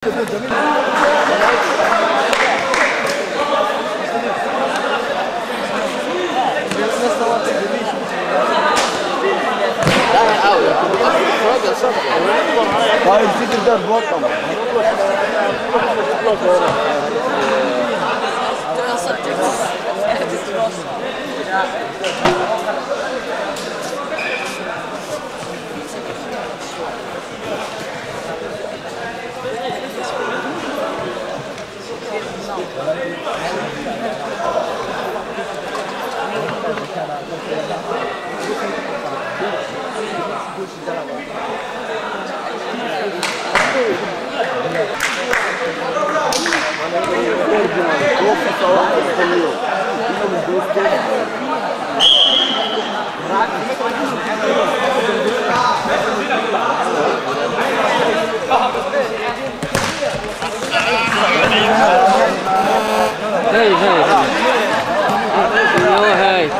هاي الفكر ده بوطن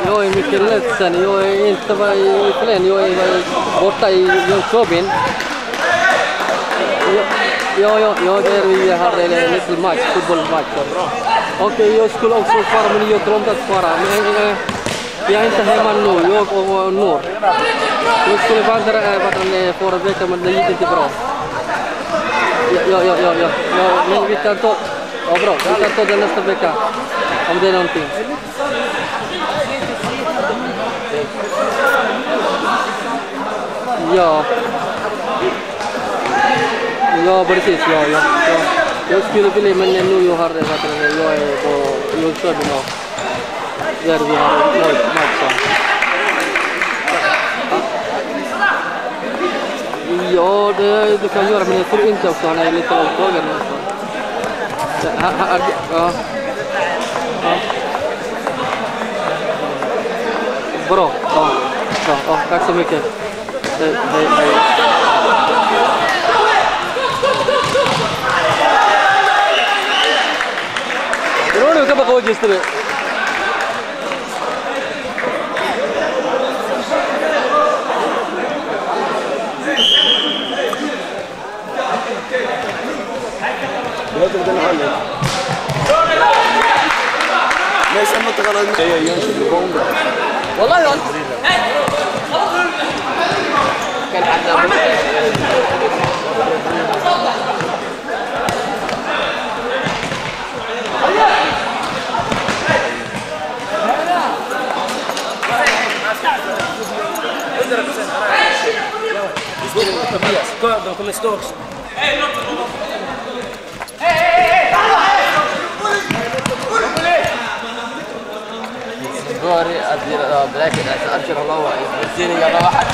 Jag är mycket ledsen. Jag är inte iklädd. Jag är borta i Jönköping. Jag har en liten match, fotbollsmatch. Och jag skulle också fara, men jag glömde att fara. Men jag är inte hemma nu, jag och Nor. Jag skulle vandra förra veckan, men det gick inte bra. Ja. Men vi kan ta, bra, vi kan ta det nästa vecka. Om det är någonting. Ja, precis. Ja. Jag skulle vilja, men nu jag är på Jönköping och där vi har en match. Ja, det kan göra, men jag tror inte också han är lite avtagen. Ja. Bra. Ja, tack så mycket. Hej. Ronald ka baqo jeestay. ليش ما تغرد ينشد البومب والله يا كان حتى come stores. Gori adira black and I أرجع الله وعيد. زين يا واحد.